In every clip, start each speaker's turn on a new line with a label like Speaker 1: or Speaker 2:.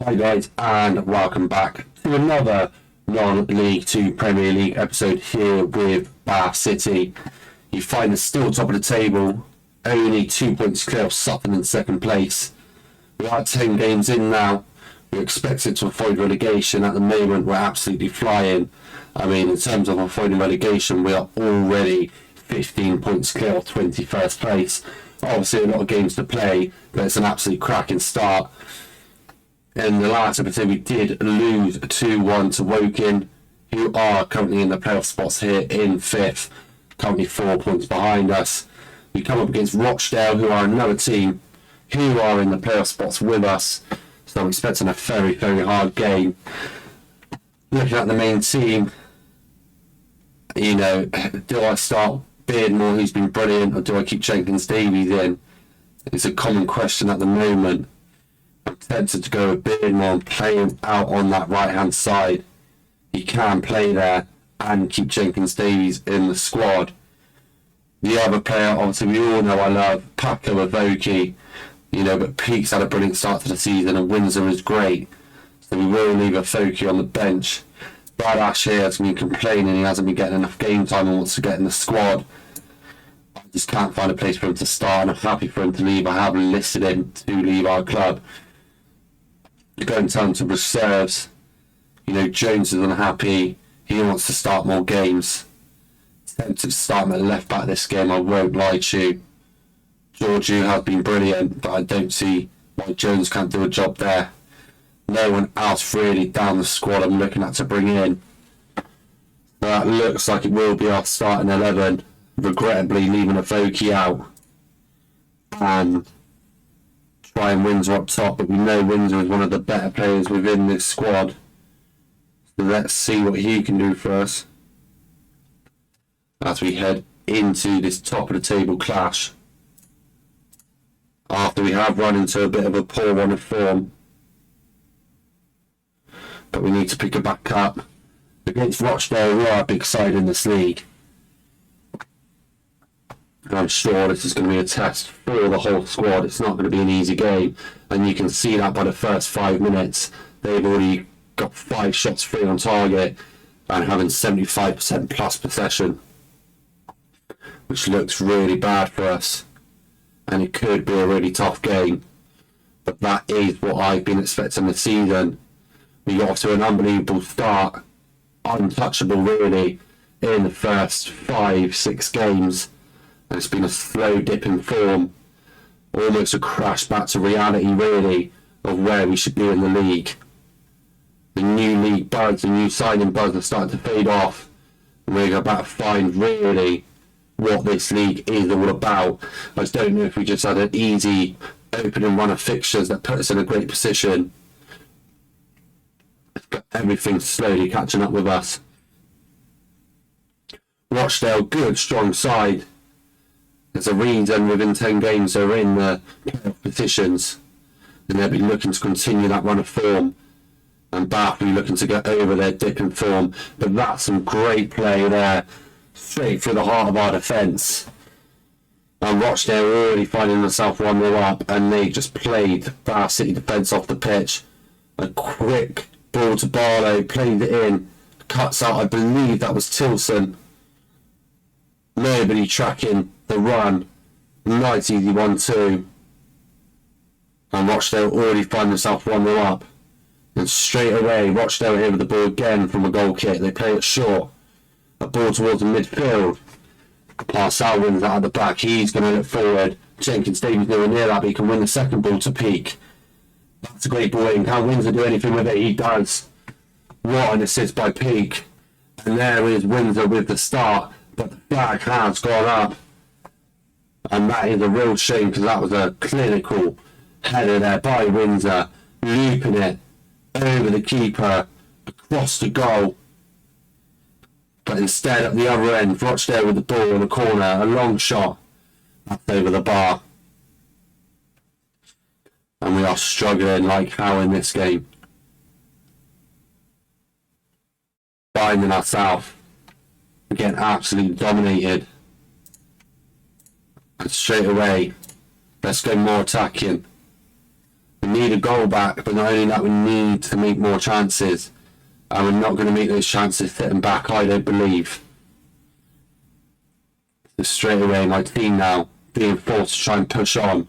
Speaker 1: Hi guys, and welcome back to another non-League 2 Premier League episode here with Bath City. You find us still top of the table, only 2 points clear of Sutton in second place. We are 10 games in now. We're expected to avoid relegation. At the moment, we're absolutely flying. I mean, in terms of avoiding relegation, we are already 15 points clear of 21st place. Obviously, a lot of games to play, but it's an absolute cracking start. In the last episode, we did lose 2-1 to Woking, who are currently in the playoff spots here in 5th, currently 4 points behind us. We come up against Rochdale, who are another team who are in the playoff spots with us, so I'm expecting a very, very hard game. Looking at the main team, you know, do I start Beardmore, who's been brilliant, or do I keep Jenkins-Davies in? It's a common question at the moment. I'm tempted to go with Beardmore and play him out on that right hand side. He can play there and keep Jenkins-Davies in the squad. The other player, obviously we all know I love, Paco Avoki, you know, but Peake's had a brilliant start to the season and Windsor is great. So we will leave Avoki on the bench. Brad Ash here has been complaining he hasn't been getting enough game time and wants to get in the squad. I just can't find a place for him to start and I'm happy for him to leave. I have listed him to leave our club. Going down to reserves, you know, Jones is unhappy. He wants to start more games. Tempted to start him at left back this game, I won't lie to you. Georgiou has been brilliant, but I don't see why Jones can't do a job there. No one else really down the squad I'm looking at to bring in. That looks like it will be our starting 11. Regrettably leaving Avoki out. And try Windsor up top, but we know Windsor is one of the better players within this squad. So let's see what he can do for us as we head into this top of the table clash. After we have run into a bit of a poor run of form, but we need to pick it back up against Rochdale, who are a big side in this league. I'm sure this is going to be a test for the whole squad. It's not going to be an easy game, and you can see that by the first 5 minutes. They've already got 5 shots free on target and having 75% plus possession, which looks really bad for us, and it could be a really tough game. But that is what I've been expecting this season. We got off to an unbelievable start, untouchable really, in the first 5-6 games. And it's been a slow dip in form, almost a crash back to reality really of where we should be in the league. The new league buzz, the new signing buzz are starting to fade off, and we're about to find really what this league is all about. I just don't know if we just had an easy opening run of fixtures that put us in a great position, but everything's slowly catching up with us. Rochdale, good strong side. There's a reason within 10 games they're in the playoff positions, and they'll be looking to continue that run of form, and Bath will be looking to get over their dip in form. But that's some great play there, straight through the heart of our defence. And Rochdale are already finding themselves 1-0 up, and they just played Bath City defence off the pitch. A quick ball to Barlow, played it in, cuts out, I believe that was Tilson. Nobody tracking the run. Nice easy 1-2. And Rochdale already find themselves 1-0 up. And straight away, Rochdale here with the ball again from a goal kick. They play it short. A ball towards the midfield. Parcell wins that at the back. He's going to look forward. Jenkins-Davies nowhere near that, but he can win the second ball to Peake. That's a great ball in. Can Windsor do anything with it? He does. What an assist by Peake. And there is Windsor with the start. But the flag has gone up. And that is a real shame, because that was a clinical header there by Windsor, looping it over the keeper, across the goal. But instead at the other end, Rochdale with the ball in the corner, a long shot, that's over the bar. And we are struggling like hell in this game. Finding ourselves, getting absolutely dominated. And straight away, let's go more attacking. We need a goal back, but not only that, we need to make more chances. And we're not going to make those chances sitting back, I don't believe. So straight away, my team now being forced to try and push on.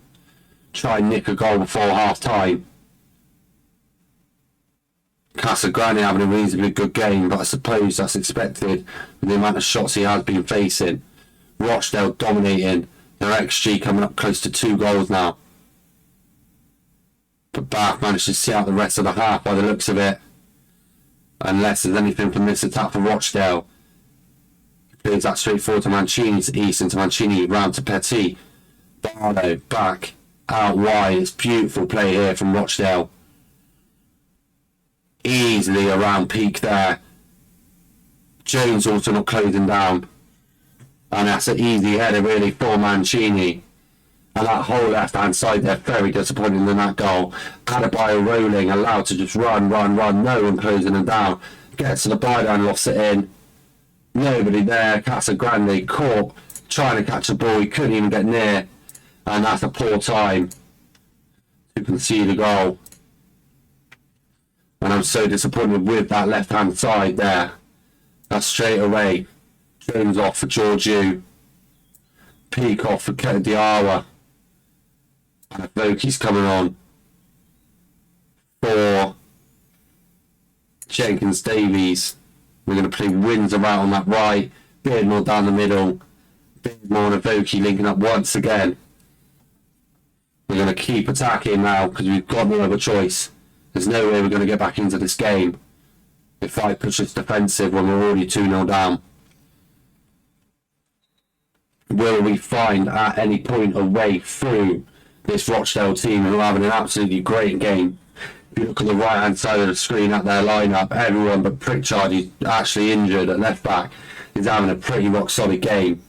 Speaker 1: Try and nick a goal before half time. Casagrande having a reasonably good game, but I suppose that's expected with the amount of shots he has been facing. Rochdale dominating. Their XG coming up close to 2 goals now. But Bath managed to see out the rest of the half by the looks of it. Unless there's anything from this attack for Rochdale. He plays that straight forward to Mancini, to Easton, to Mancini, round to Petit. Barlow back out wide. It's beautiful play here from Rochdale. Easily around Peak there. Jones also not closing down. And that's an easy header really for Mancini. And that whole left hand side there, very disappointing in that goal. Adebayo rolling, allowed to just run, no one closing him down. Gets to the byline, lofts it in. Nobody there. Casagrande caught, trying to catch the ball, he couldn't even get near. And that's a poor time to concede a goal. And I'm so disappointed with that left hand side there. That's straight away. Jones off for Georgiou. Peak off for Diawara. And Voki's coming on for Jenkins Davies. We're going to play Windsor out on that right. Beardmore down the middle. Beardmore and Voki linking up once again. We're going to keep attacking now because we've got no other choice. There's no way we're going to get back into this game if I push this defensive when we're already 2-0 down. Will we find at any point a way through this Rochdale team who are having an absolutely great game? If you look at the right hand side of the screen at their lineup, everyone but Pritchard, who's actually injured at left back, is having a pretty rock solid game.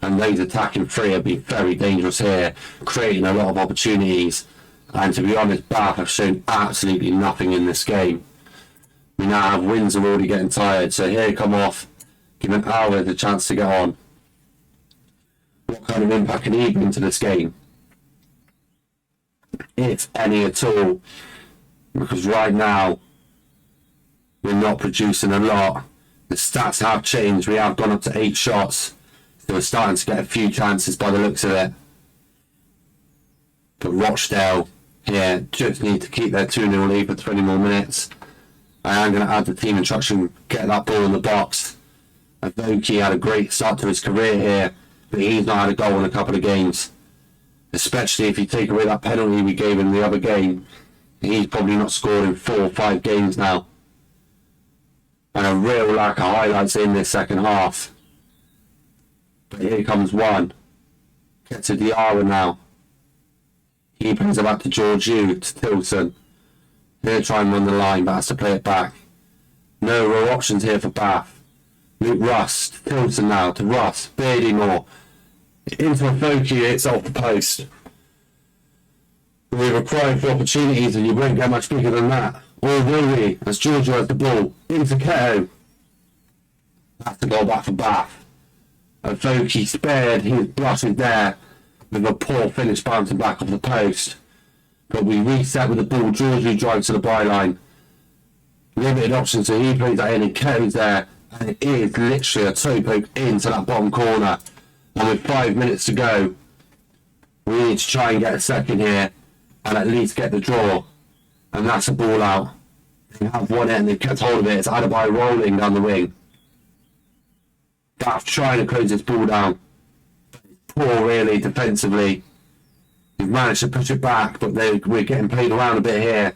Speaker 1: And those attacking three have been very dangerous here, creating a lot of opportunities. And to be honest, Bath have shown absolutely nothing in this game. We now have Windsor already getting tired, so here come off, giving Alvarez a chance to get on. What kind of impact can he bring to this game? If any at all. Because right now, we're not producing a lot. The stats have changed. We have gone up to 8 shots. So we're starting to get a few chances by the looks of it. But Rochdale here just need to keep their 2-0 lead for 20 more minutes. I am going to add the team instruction, get that ball in the box. Voki had a great start to his career here, but he's not had a goal in a couple of games. Especially if you take away that penalty we gave in the other game. He's probably not scored in 4 or 5 games now. And a real lack of highlights in this second half. But here comes one. Gets to Diawara now. He brings it back to Georgiou, to Tilson. He'll try and run the line, but has to play it back. No real options here for Bath. Luke Russ, to Tilson now, to Russ, Beardmore. Into a Voki, it's off the post. We were crying for opportunities and you won't get much bigger than that. Or will we, as Georgiou has the ball. Into Keto. That's the goal back for Bath. And Voki spared, he was blotted there with a poor finish bouncing back off the post. But we reset with the ball. Georgiou drives to the byline. Limited options, so he plays that in and Keto's there. And it is literally a toe poke into that bottom corner. And with 5 minutes to go, we need to try and get a second here and at least get the draw. And that's a ball out. They have won it and they've kept hold of it. It's Adebayo rolling down the wing. Bath trying to close this ball down. Poor really defensively. We've managed to push it back, but we're getting played around a bit here.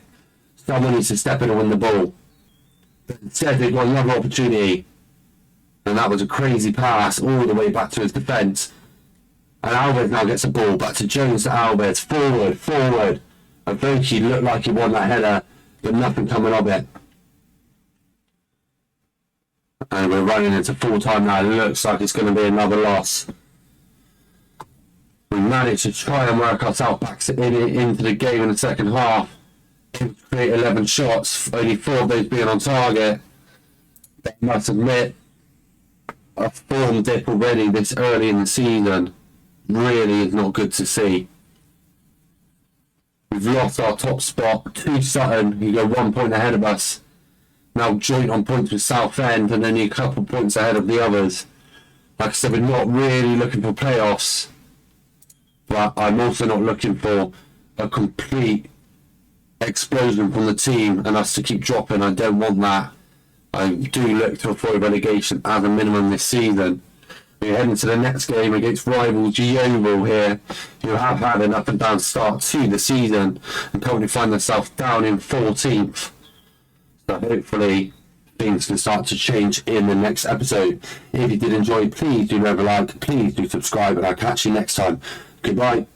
Speaker 1: Someone needs to step in and win the ball. But instead they've got another opportunity. And that was a crazy pass all the way back to his defence. And Alvarez now gets the ball back to Jones, to Alvarez. Forward. And Voki looked like he won that header, but nothing coming of it. And we're running into full time now. It looks like it's going to be another loss. We managed to try and work ourselves back into the game in the second half. Create 11 shots, only 4 of those being on target. I must admit, a form dip already this early in the season really is not good to see. We've lost our top spot to Sutton, who go 1 point ahead of us. Now joint on points with Southend and only a couple points ahead of the others. Like I said, we're not really looking for playoffs, but I'm also not looking for a complete explosion from the team and us to keep dropping. I don't want that. I do look to avoid relegation as a minimum this season. We're heading to the next game against rival Yeovil here, who have had an up and down start to the season and currently find themselves down in 14th. So hopefully things can start to change in the next episode. If you did enjoy, please do leave a like, please do subscribe, and I'll catch you next time. Goodbye.